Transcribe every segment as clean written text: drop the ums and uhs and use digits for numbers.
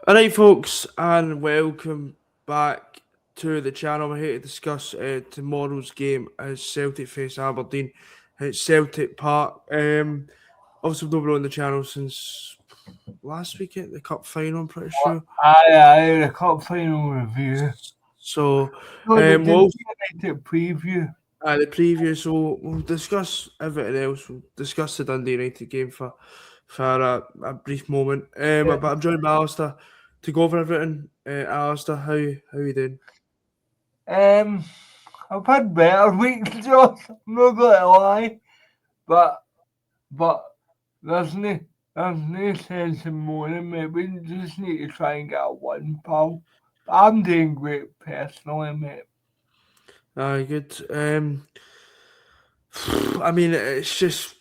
Alright, folks, and welcome back to the channel. We're here to discuss tomorrow's game as Celtic face Aberdeen at Celtic Park. Obviously, we've not been on the channel since last week at the Cup final, I'm pretty sure. Aye, the cup final review. So, No, the we'll United preview. the preview. So we'll discuss everything else. We'll discuss the Dundee United game for a brief moment. But I'm joined by Alistair to go over everything. Alistair, how you doing? I've had better weeks, Josh. I'm not gonna lie, but there's no sense in moaning, mate. We just need to try and get a win, pal. I'm doing great personally, mate. Good. I mean, it's just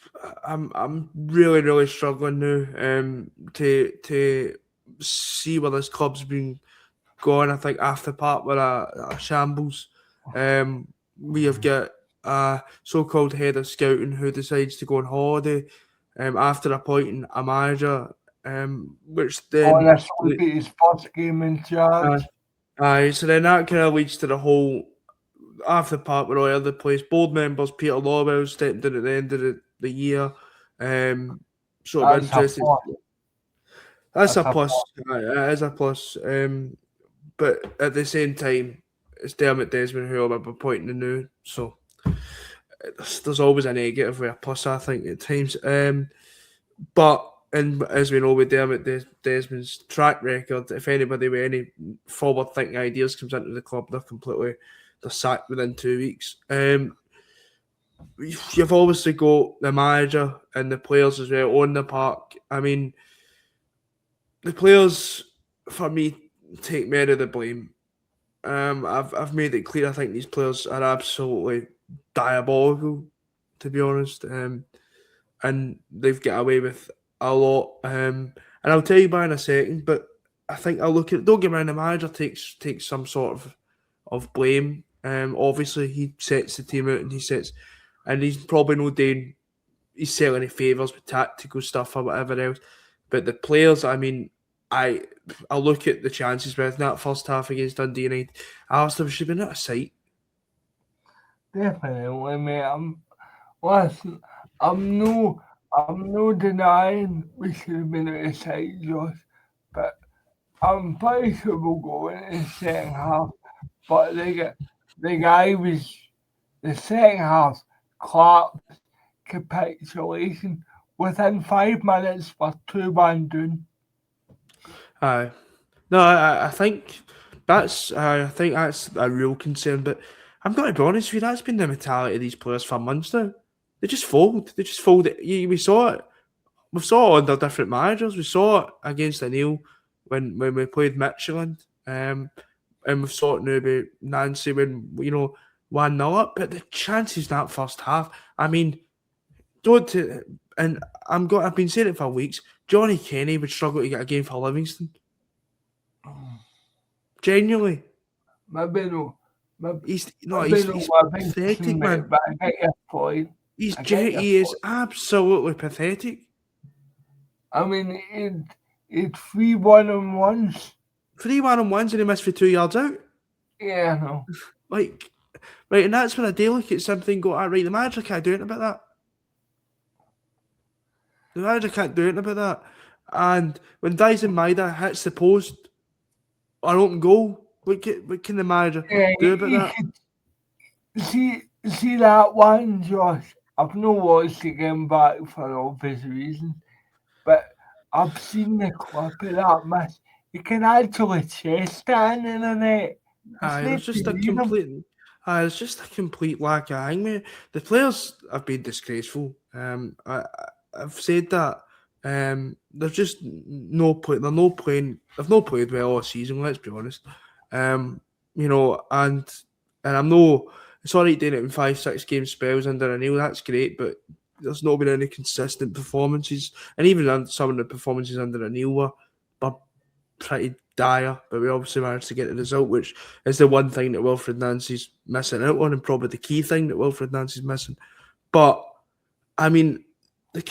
I'm really struggling now. To see where this club's been going. I think after part with a shambles. We have got a so-called head of scouting who decides to go on holiday. After appointing a manager. Which Oh, then. this will be his first game in charge. So then that kind of leads to the whole after part with all the other players. Board members Peter Lawwell stepped in at the end of the year. Sort of interesting. That's a plus. It is a plus. But at the same time, it's Dermot Desmond who I'm appointing the new. So there's always a negative with a plus, I think, at times. But and as we know with Dermot Desmond's track record, if anybody with any forward-thinking ideas comes into the club, they're sacked within 2 weeks. You've obviously got the manager and the players as well on the park. I mean, the players, for me, take many of the blame. I've made it clear. I think these players are absolutely diabolical, to be honest. And they've got away with a lot. And I'll tell you why in a second. But I think I'll look at. Don't get me wrong. The manager takes some sort of blame. Obviously he sets the team out and he's probably no doing. He's selling any favours with tactical stuff or whatever else. But the players, I mean, I look at the chances with that first half against Dundee United. Alistair should have been out of sight. Definitely, mate. Listen, I'm no denying we should have been at the side, Josh, but I'm pretty sure we'll go in the second half. But the guy was the second half Clark's capitulation within 5 minutes for 2-1 down. No, I think that's a real concern. But I'm going to be honest with you, that's been the mentality of these players for months now. They just fold. They just fold it. We saw it. We saw it under different managers. We saw it against O'Neill when we played Midtjylland. And we saw it now with Nancy when 1-0 up. But the chances in that first half, I mean, and I've been saying it for weeks. Johnny Kenny would struggle to get a game for Livingston. Genuinely. Maybe no. He's pathetic, man. But I get your point. He is absolutely pathetic. I mean, it's 3 1-on-1s. 3 1-on-1s and he missed for 2 yards out. Yeah, I know. Right, and that's when I do look at something and go, right, the manager can't do anything about that. The manager can't do anything about that. And when Dyson Maida hits the post, an open goal, what can the manager do about that? See that one, Josh? I've not watched the game back for obvious reasons, but I've seen the clip of that miss. You can actually chest that in the net. It's just a complete lack of hangman. The players have been disgraceful. I've said that. They're just they're not playing. They've not played well all season. Let's be honest. And I'm no. It's all right doing it in 5-6 game spells under O'Neill. That's great, but there's not been any consistent performances, and even some of the performances under O'Neill were pretty dire. But we obviously managed to get the result, which is the one thing that Wilfred Nancy's missing out on, and probably the key thing that Wilfred Nancy's missing. But I mean, the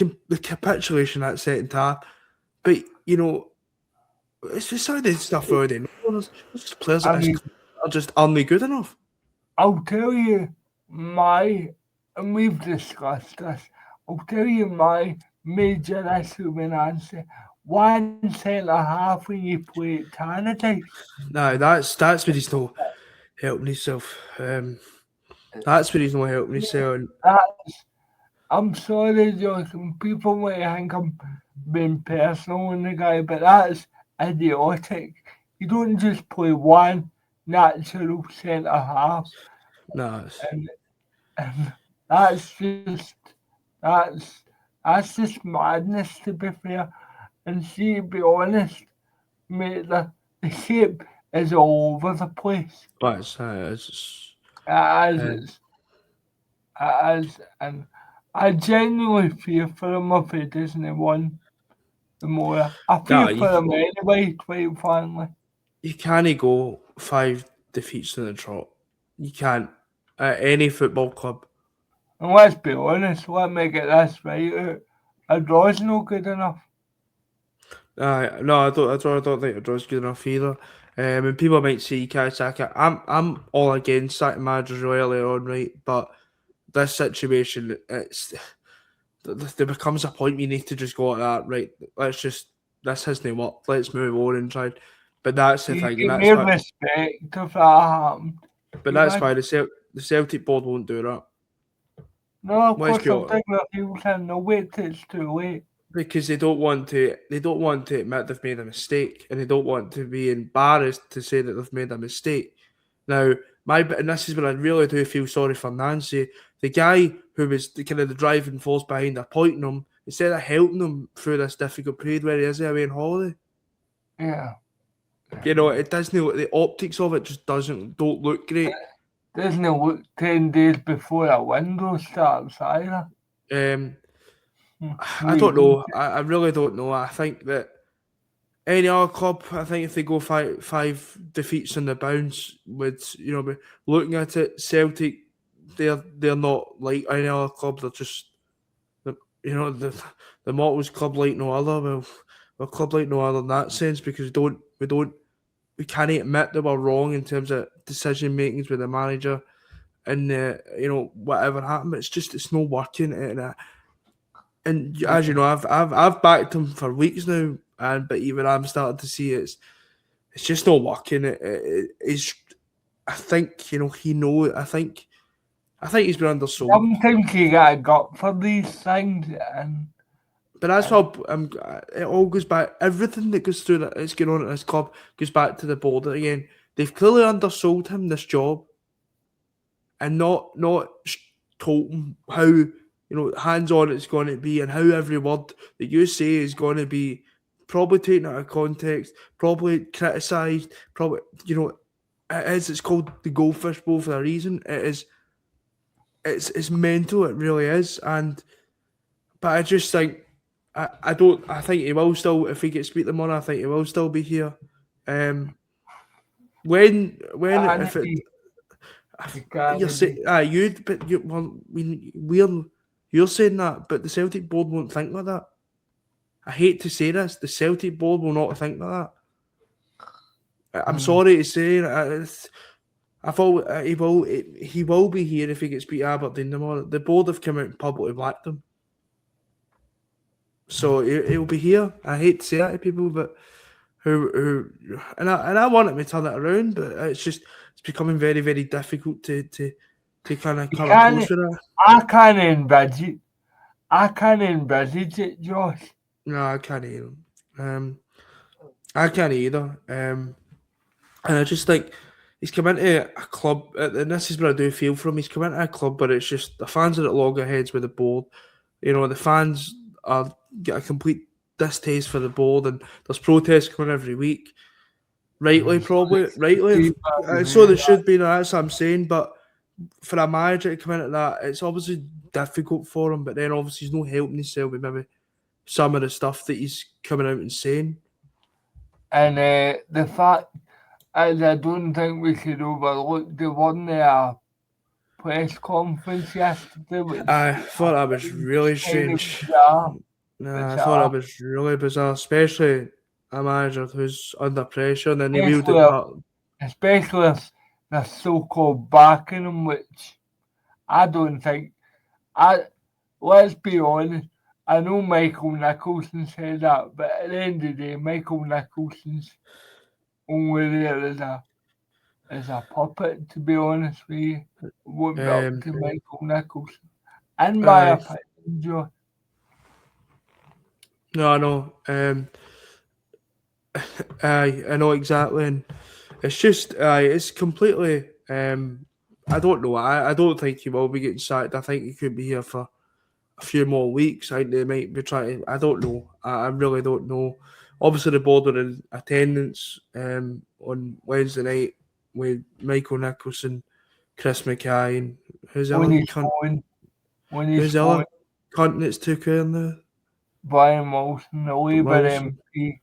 capitulation at second half. But It's just how they stuff already know. There's just players I that mean, are just aren't good enough. I'll tell you and we've discussed this, I'll tell you my major issue with Nancy. One centre half when you play at Tannadice. No, that's where he's not helping himself. That's where he's not helping himself. And That's, I'm sorry, Johnson, people might think I'm being personal on the guy, but that's idiotic. You don't just play one natural centre half, nah, and, and that's just that's that's just madness to be fair. And see, to be honest, mate, the shape is all over the place. it's As um, it's as and I genuinely fear for him if he doesn't win the more. I nah. fear for him anyway, quite frankly. You can't go 5 defeats in a trot. You can't at any football club. And let's be honest, let me get this right. A draw's no good enough. No, I don't think the draw's good enough either. And people might say you can't sack it. I'm all against sacking managers earlier on, right? But this situation, there becomes a point you need to just go at that, right? This hasn't worked. Let's move on and try. But that's the You thing, and get that's me why. respect if that happened. But You that's had why the Celtic board won't do that. no, of Let's course be I'll honest. take their heels in. No wait till it's too late. Because they don't want to. They don't want to admit they've made a mistake, and they don't want to be embarrassed to say that they've made a mistake. Now, and this is where I really do feel sorry for Nancy, the guy who was the driving force behind appointing him, instead of helping him through this difficult period where he is away on holiday. Yeah. It doesn't. The optics of it just don't look great. Doesn't look 10 days before a window starts either. Um, I don't Legal. know. I really don't know. I think that any other club, I think if they go five defeats on the bounce, would be looking at it, Celtic, they're not like any other club. They're just the motto's club like no other. Well, we're a club like no other in that sense because we can't admit that we're wrong in terms of decision makings with the manager and whatever happened. It's not working and as you know, I've backed him for weeks now, but even I'm starting to see it's just not working. It's I think he knows. I think he's been undersold. Sometimes you got a gut for these things, But that's and how it all goes back. Everything that goes through that's going on at this club goes back to the board again. They've clearly undersold him this job, and not told him how hands on it's going to be, and how every word that you say is going to be probably taken out of context, probably criticised, probably it is. It's called the goldfish bowl for a reason. It is. It's mental. It really is, but I just think. I don't. I think he will still. If he gets beat them on, I think he will still be here. When if it you you're can't saying be. you but you well you're saying that, but the Celtic board won't think like that. I hate to say this, the Celtic board will not think like that. I'm sorry to say, I thought he will be here if he gets beat Aberdeen tomorrow. The board have come out and publicly blacked him, so he'll be here. I hate to say that to people, but I want him to turn it around, but it's becoming very, very difficult to kind of You come close can't. with that. I can't envisage. I can't envisage it, Josh. No, I can't either. I can't either. And I just think he's come into a club, and this is what I do feel for him. He's come into a club, but it's just the fans are at loggerheads with the board. The fans are get a complete distaste for the board, and there's protests coming every week. Rightly, probably, rightly. So there should be. That's what I'm saying. But for a manager to come into that, it's obviously difficult for him. But then obviously he's not helping himself with maybe some of the stuff that he's coming out and saying. And the fact is, I don't think we should overlook the one there press conference yesterday, which I thought that was really kind of strange. bizarre. No, I thought that Bizarre. was really bizarre, especially. a manager who's under pressure, and then they wheeled especially it if, back. especially if they're so-called backing him, which I don't think. Let's be honest. I know Michael Nicholson said that, but at the end of the day, Michael Nicholson's only there as a puppet. To be honest with you, it won't be up Um, to Michael Nicholson, in my aye, opinion, Joe. no, I know. I know exactly, and it's just, it's completely. I don't know. I don't think he will be getting sacked. I think he could be here for a few more weeks. I think they might be trying. I don't know. I really don't know. Obviously, the board were in attendance on Wednesday night with Michael Nicholson, Chris Mackay, and who's the When other he's cunt? going, when he's Who's the other going, cunt that's took in there? Brian Wilson, the Labour Wilson. MP,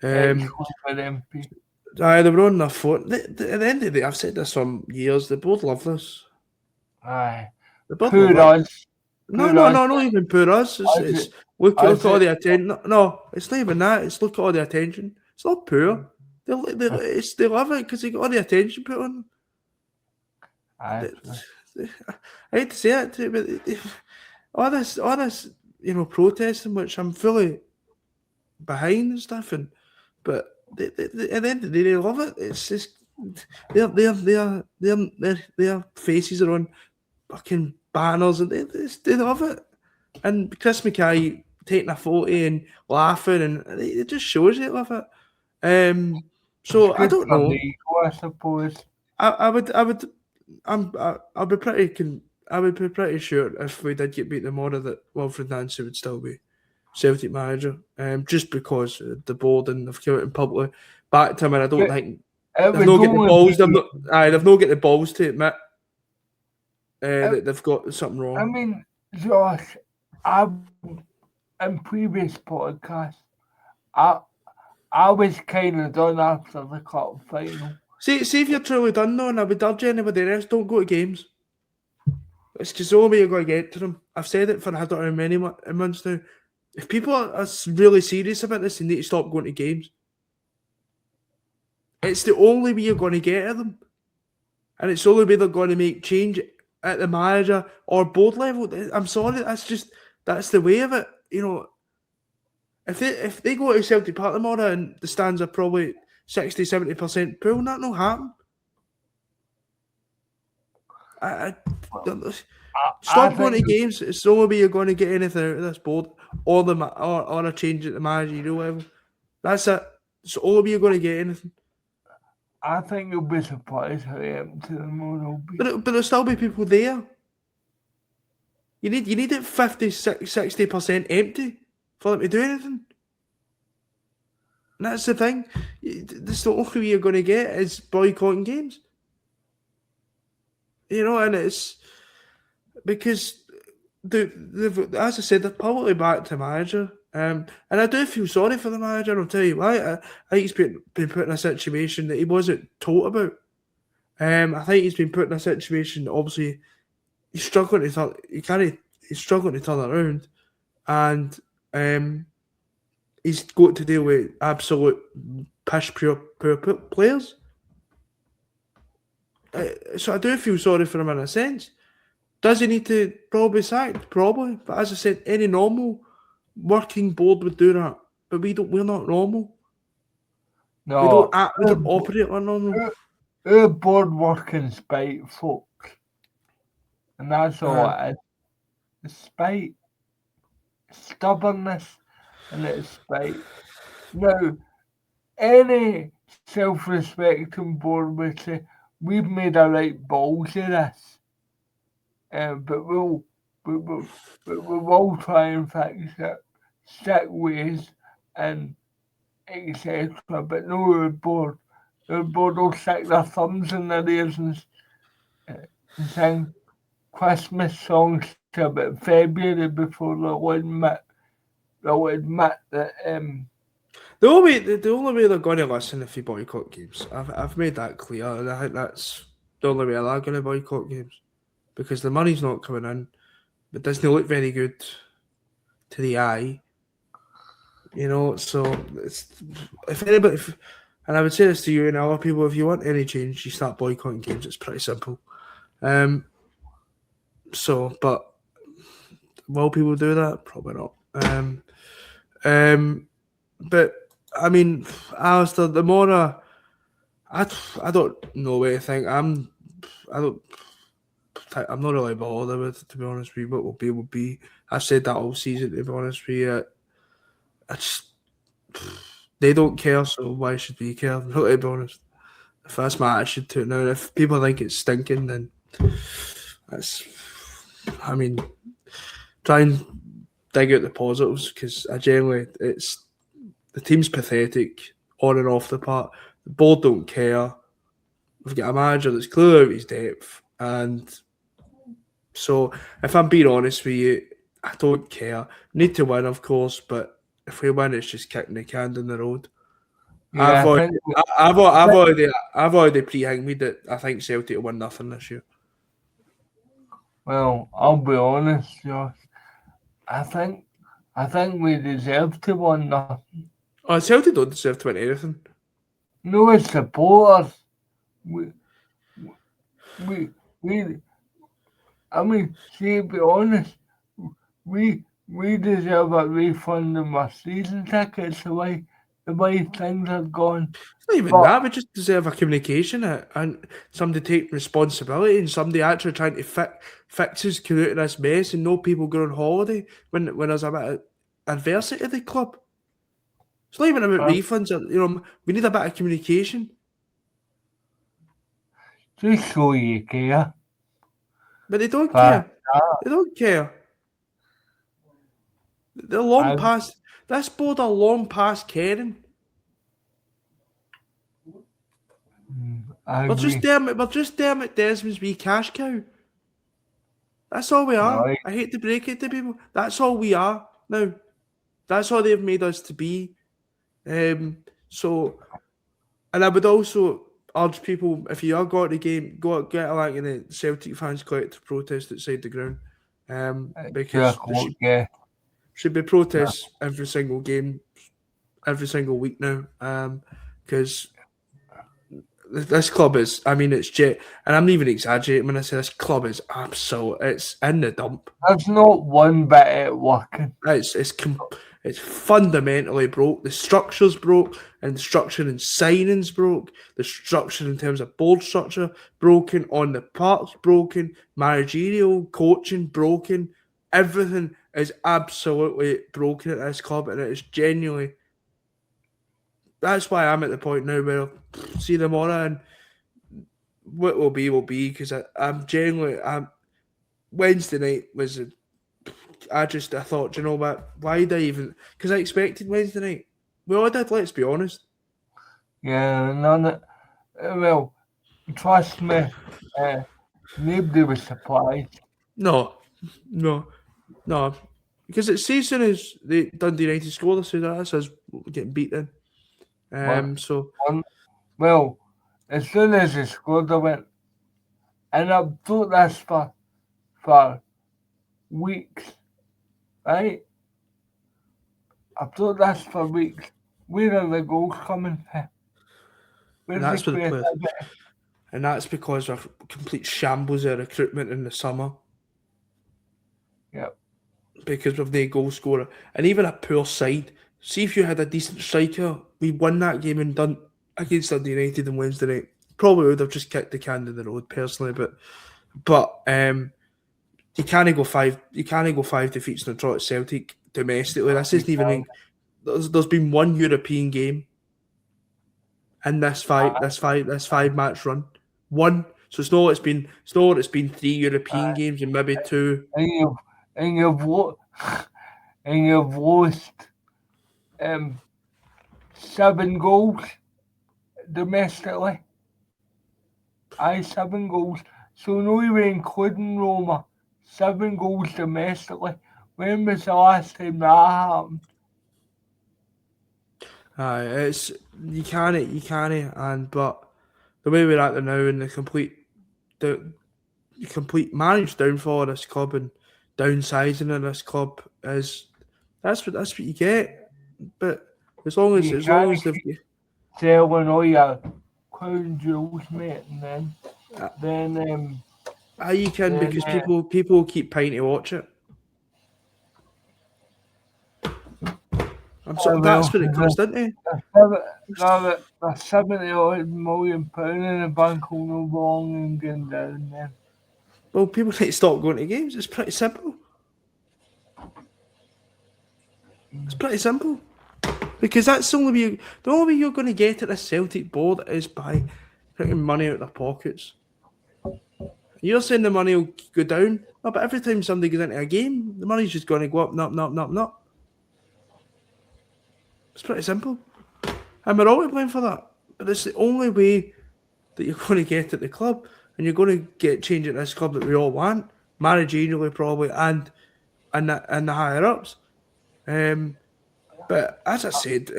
Um, ex-Labour MP. they were on their phone. At the end of the day, I've said this for years. The board love this. Aye, The board love poor it. us, No, poor no, us. no, not even poor us. As It's it, look as at all it, the attention. No, no, it's not even that. It's look at all the attention. It's not poor. They love it because they got all the attention put on them. aye, I hate to say it, but all this, protesting, which I'm fully behind and stuff, but at the end of the day, they love it. It's just their faces are on fucking banners, and they love it. And Chris Mackay taking a photo and laughing, and it just shows you love it. it's So I good don't for the know. ego, I suppose. I'll be pretty I would be pretty sure if we did get beat tomorrow that Wilfred Nancy would still be Celtic manager. Just because the board and they've come out in public back to him, and I don't But think it they've would not get the only balls. be, They've not get the balls to admit I, that they've got something I wrong. mean, Josh, I in previous podcasts, I I was kind of done after the cup final. See if you're truly done though, and I would urge anybody else, don't go to games. It's just the only way you're going to get to them. I've said it for I don't know how many months now. If people are really serious about this, they need to stop going to games. It's the only way you're going to get at them. And it's the only way they're going to make change at the manager or board level. I'm sorry, that's the way of it. If they go to Celtic Park tomorrow and the stands are probably 60-70% full, that will happen. I stop going to games. It's the only way you're going to get anything out of this board or a change at the managerial level. That's it. It's the only way you're going to get anything. I think you'll be surprised how empty the moon will be. But there'll still be people there. You need it 50-60% empty for them to do anything. And that's the thing. That's the only way you're going to get is boycotting games. And it's because as I said, they're publicly backed to manager. And I do feel sorry for the manager, and I'll tell you why. I think he's been put in a situation that he wasn't taught about. I think he's been put in a situation that obviously he's struggling to turn. He's struggling to turn around, and he's got to deal with absolute pish poor players. So I do feel sorry for him in a sense. Does he need to probably be sacked? Probably. But as I said, any normal working board would do that. But we don't. We're not normal. No, we don't operate like normal. Our board work in spite, folks, and that's all it is. It's spite, stubbornness, and it's spite. Now, any self-respecting board would say we've made a right balls of this, but we'll try and fix it, stick ways, and etc. But no, our board will stick their thumbs in their ears and sing Christmas songs to about February before they'll admit that The only way they're going to listen if you boycott games. I've made that clear, and I think that's the only way they're going to boycott games because the money's not coming in. It doesn't look very good to the eye. So it's if anybody, and I would say this to you and other people, if you want any change, you start boycotting games. It's pretty simple. But will people do that? Probably not. But I mean, Alistair, the more I don't know what to think. I don't. I'm not really bothered with it, to be honest with you. What will be will be. I've said that all season, to be honest with you. I just they don't care, so why should we care? To be honest, if that's my attitude to it now, if people think it's stinking, then that's. I mean, try and dig out the positives because I generally it's the team's pathetic on and off the park. The board don't care. We've got a manager that's clearly out of his depth, and so if I'm being honest with you, I don't care. Need to win, of course, but if we win, it's just kicking the can down the road. Yeah, I think. I've already pre-hanged me that I think Celtic will win nothing this year. Well, I'll be honest, Josh. I think we deserve to win nothing. Oh, Celtic don't deserve to win anything. No, as supporters, we, we. I mean, see, to be honest, we deserve a refund of our season tickets the way things are going. It's not even But that. We just deserve a communication and somebody take responsibility and somebody actually trying to fix us, come out of this mess, and no people go on holiday when there's a bit of adversity at the club. It's not even about refunds. We need a bit of communication. just so you care. But they don't care. They don't care. They're long past. This board are long past caring. We're just Dermot Desmond's wee cash cow. That's all we are. Right. I hate to break it to people. That's all we are now. That's all they've made us to be. So, and I would also urge people, if you are going to the game, go out, get along in the Celtic fans collective protest outside the ground. Because there should be protests every single game, every single week now. Because this club is, I mean, it's jet, and I'm not even exaggerating when I say this club is absolute. It's in the dump. There's not one bit at working. It's fundamentally broke. The structure's broke, and the structure in signings broke. The structure in terms of board structure broken. On the park's broken. Managerial coaching broken. Everything is absolutely broken at this club, and it is genuinely. That's why I'm at the point now where I'll see them on and what will be because I'm genuinely. Wednesday night was. I thought, you know what? Why did I even? Because I expected Wednesday night. We all did. Let's be honest. Yeah, well, trust me, nobody was surprised. No. Because it's as soon as the Dundee United scored, that's us getting beaten. Well, as soon as they scored, I went, and I've thought this for weeks, right? I've thought this for weeks. Where are the goals coming from? And that's because of complete shambles of recruitment in the summer. Yep. Because of the goal scorer. And even a poor side. See if you had a decent striker, we won that game and done against Dundee United on Wednesday night. Probably would have just kicked the can down the road personally, but you can't go five defeats in a draw at Celtic domestically. This isn't even. There's been one European game in this five match run. One. So it's not. It's been 3 European games and maybe 2. And you've lost 7 goals domestically. 7 goals. So no even including Roma. 7 goals domestically. When was the last time that happened? It's you can't, but the way we're at there now and the complete managed downfall of this club and downsizing of this club is that's what you get. But as You long as can't they've keep selling all your crown jewels, mate, and then you can then because people keep paying to watch it. well, That's what it comes down to. the 70 odd million pound in the bank will no long and going down then. Well, people need to stop going to games. It's pretty simple. It's pretty simple. Because that's the only way you're going to get at a Celtic board is by putting money out of their pockets. You're saying the money will go down, no, but every time somebody goes into a game, the money's just going to go up, up. It's pretty simple. And we're all to blame for that. But it's the only way that you're going to get at the club, and you're going to get change at this club that we all want, managerially probably, and the higher ups. But as I said,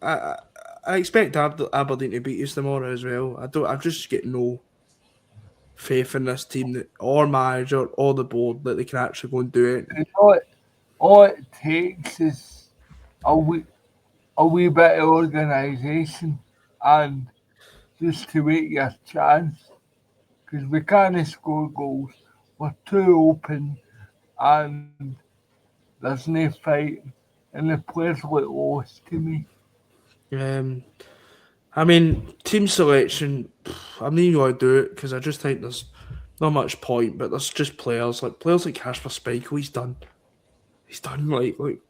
I expect Aberdeen to beat us tomorrow as well. I've just got no faith in this team or manager or the board that they can actually go and do it. And all it takes is a wee bit of organisation and just to wait your chance. Because we can't score goals. We're too open and there's no fighting. And the players look lost to me. Um, I mean, team selection, I'm not even going to do it because I just think there's not much point. But there's just players like Casper Speichel. He's done. He's done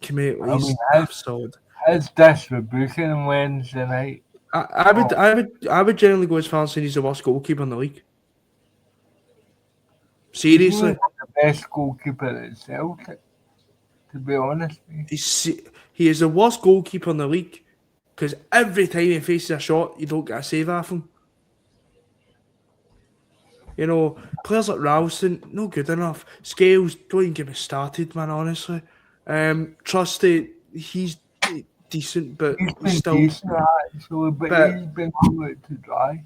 commit. I mean, He's solid. his distribution on Wednesday night. I would generally go as far as saying he's the worst goalkeeper in the league. He's Seriously, not the best goalkeeper at Celtic, to be honest with you. he is the worst goalkeeper in the league because every time he faces a shot, you don't get a save off him. You know, players like Ralston, no good enough. Scales, don't even get me started, man, honestly. Trusty, he's decent, but He's he's been still. decent actually, but he's been out to dry.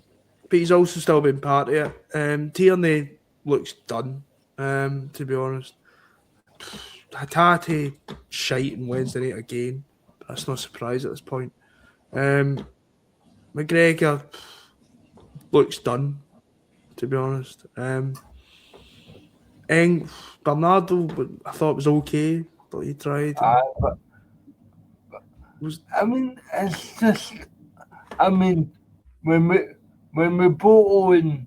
But he's also still been part of it. Tierney looks done, to be honest. Hatate shite on Wednesday night again. That's no surprise at this point. McGregor looks done, to be honest. Bernardo, I thought was okay, but he tried. But, I mean, it's just, I mean, when we bought on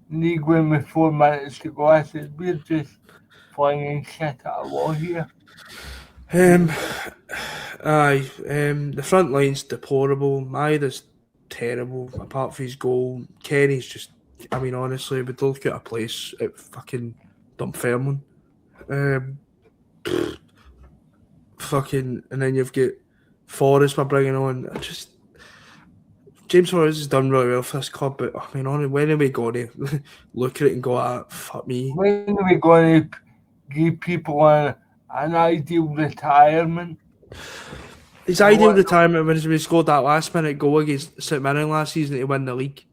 league win with 4 minutes to go, I said we're just flinging shit at a wall here. The front line's deplorable. Maida's terrible, apart from his goal. Kenny's just, I mean, honestly, we'd look at a place at fucking Dunfermline. And then you've got Forrest by bringing on. James Forrest has done really well for this club, but I mean, when are we going to look at it and go, fuck me? When are we going to give people an ideal retirement? His ideal retirement was when he scored that last minute goal against St Mirren last season to win the league.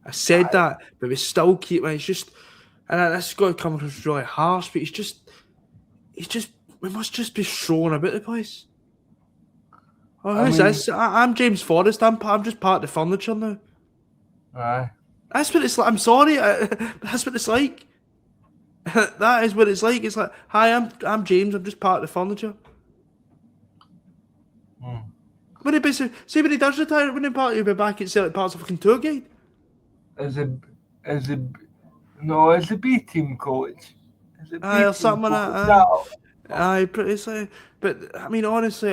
I said that, but we still keep. It's just, and this is going to come across really harsh, but he's just. We must just be thrown about the place. Oh, who's this? I'm James Forrest. I'm just part of the furniture now. Aye. That's what it's like. I'm sorry. That's what it's like. That is what it's like. It's like, hi, I'm James. I'm just part of the furniture. When he say when he does retire, when he'll be back at Celtic Park as a fucking tour guide. As a B team coach. Or something like that. Aye, pretty. But I mean, honestly,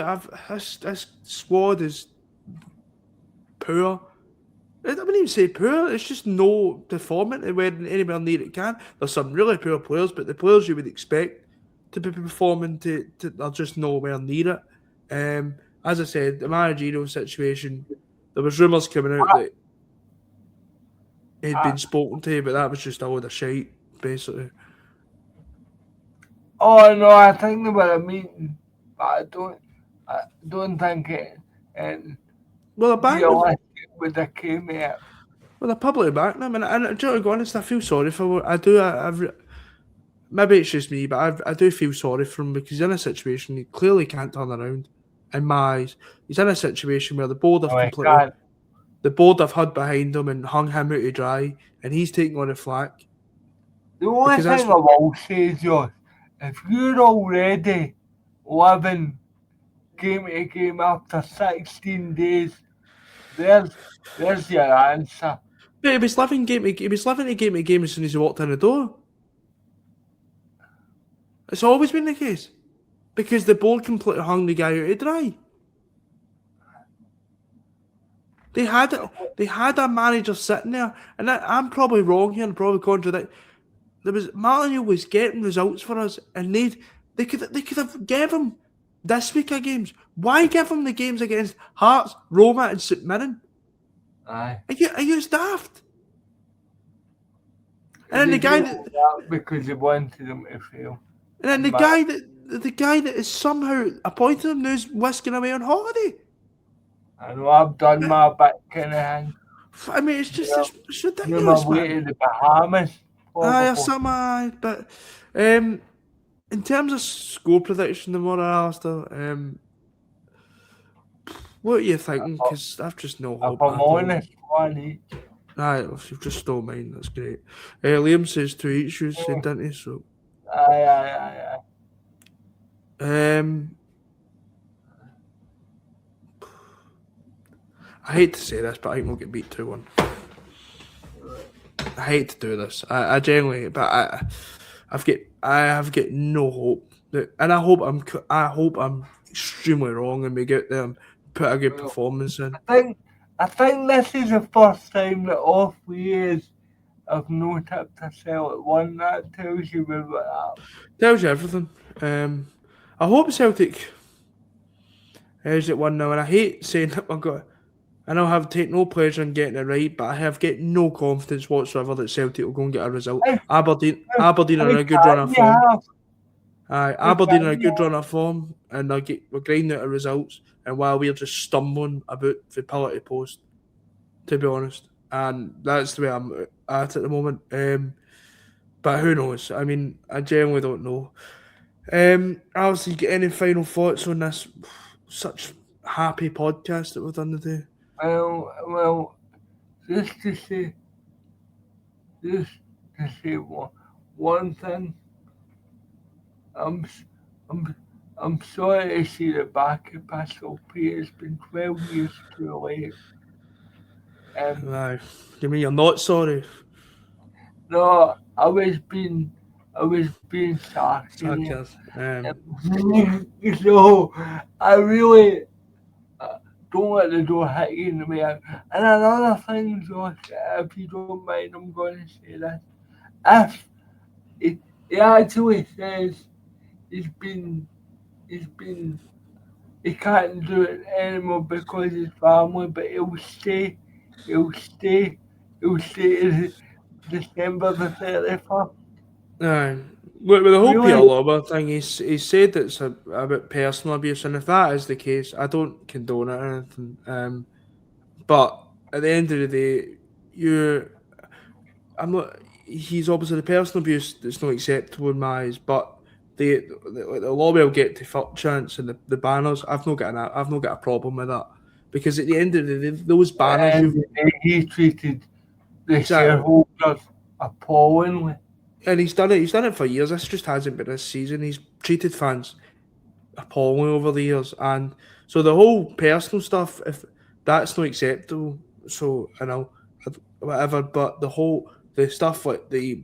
this squad is poor. I wouldn't even say poor. It's just no performing anywhere near it can. There's some really poor players, but the players you would expect to be performing are just nowhere near it. As I said, the managerial situation, there was rumours coming out that he'd been spoken to, but that was just a load of shite, basically. Oh no, I think they were a meeting, but I don't think it. Well, with the came out. Well, they're publicly backing him, and to be honest, I feel sorry for. I do. maybe it's just me, but I do feel sorry for him because he's in a situation he clearly can't turn around. In my eyes, he's in a situation where the board have No, I completely, can't. the board have hid behind him and hung him out to dry, and he's taking on the flak The only because that's thing I will say, Josh, if you're already living game to game after 16 days, there's your answer. But he was living game to game as soon as he walked in the door. It's always been the case because the board completely hung the guy out to dry. They had a manager sitting there, and I'm probably wrong here and probably contradict. There was Martinelli was getting results for us, and they could have gave him this week of games. Why give him the games against Hearts, Roma, and St Mirren? Aye. Are you daft? And then They the guy do that because they wanted them to fail. and then the guy that is somehow appointed him now is whisking away on holiday. I know I've done my bit kind of thing. I mean, it's just it's On my ridiculous, way man. to the Bahamas. Aye, or probably. something, but in terms of score prediction tomorrow, Alistair, what are you thinking? Because I've just no If hope I'm at all. honest, one each. Aye, if you've just stole mine, that's great. Liam says 2 each, you said, didn't he? So, Aye. I hate to say this, but I think we'll get beat 2-1. I hate to do this. I genuinely, but I have got no hope. And I hope I'm extremely wrong and we get there and put a good performance in. I think this is the first time that all 3 years I've no tipped a Celtic one. That tells you where we're at. Tells you everything. I hope Celtic is it 1-0, and I hate saying that and I'll have take no pleasure in getting it right, but I have get no confidence whatsoever that Celtic will go and get a result. Aberdeen are in a good run of form. Aye, Aberdeen are a good run of form, and we're grinding out of results. And while we're just stumbling about the pillar to post, to be honest, and that's the way I'm at the moment. But who knows? I mean, I genuinely don't know. Alice, you get any final thoughts on this such happy podcast that we've done today? Well, just to say one thing. I'm sorry to see the back of Pascal P. It's been 12 years too late. Aye. You mean you're not sorry? No, I was being sarcastic. So I really don't let the door hit you in the way out. And another thing, Josh, if you don't mind, I'm going to say this. If he actually says he can't do it anymore because his family, but he'll stay to December the 31st. Aye. With the whole Really? Peter Lobber thing, he said it's about personal abuse, and if that is the case, I don't condone it or anything. But at the end of the day, he's obviously the personal abuse that's not acceptable in my eyes, but the lobby will get to fuck chants and the banners. I've not got a problem with that, because at the end of the day, those banners He treated the shareholders appallingly. And he's done it for years. This just hasn't been this season. He's treated fans appallingly over the years, and so the whole personal stuff, if that's not acceptable, so whatever. But the stuff like the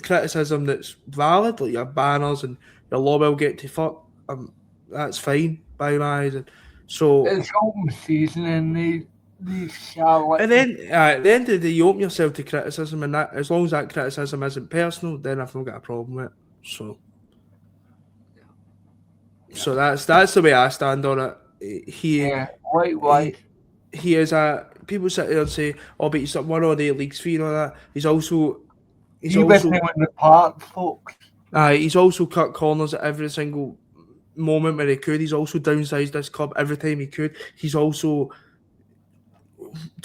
criticism that's valid, like your banners and your lobby will get to fuck, that's fine by my eyes. And so it's open season, and these Charlotte. And then at the end of the day, you open yourself to criticism, and that as long as that criticism isn't personal, then I've not got a problem with it. So that's the way I stand on it. He is people sit there and say, "Oh, but he's won all the leagues for you and all that." He's also the park, folks. He's also cut corners at every single moment where he could. He's also downsized this club every time he could. He's also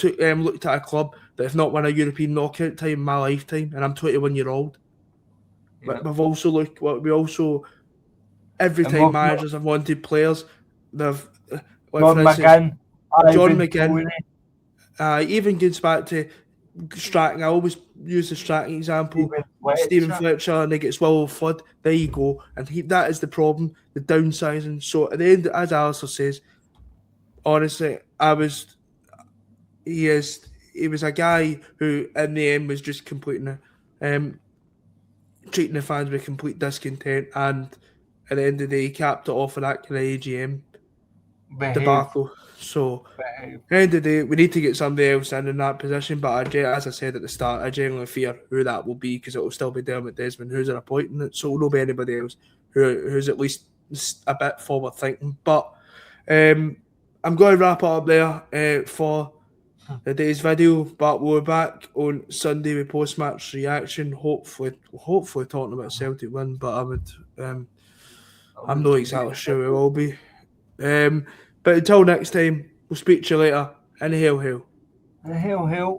looked at a club that have not won a European knockout time in my lifetime, and I'm 21 years old. But we've also every And time we've got managers have wanted players, they've like John for instance McGinn, John Ivan McGinn. Toney, Even goes back to Stratton. I always use the Stratton example. Stephen Stephen Fletcher. Fletcher, and they get Swallow Flood. There you go, and that is the problem, the downsizing. So at the end, as Alistair says, honestly, he was a guy who in the end was just completing treating the fans with complete discontent, and at the end of the day, he capped it off with that kind of AGM debacle. So at the end of the day, we need to get somebody else in that position. But as I said at the start, I genuinely fear who that will be, because it will still be Dermot Desmond who's appointing it. So it will be anybody else who's at least a bit forward thinking. But I'm going to wrap it up there for the day's video. But we'll be back on Sunday with post-match reaction. Hopefully talking about Celtic win. But I'm not exactly sure it will be. But until next time, we'll speak to you later. And hail, hail. Hail, hail.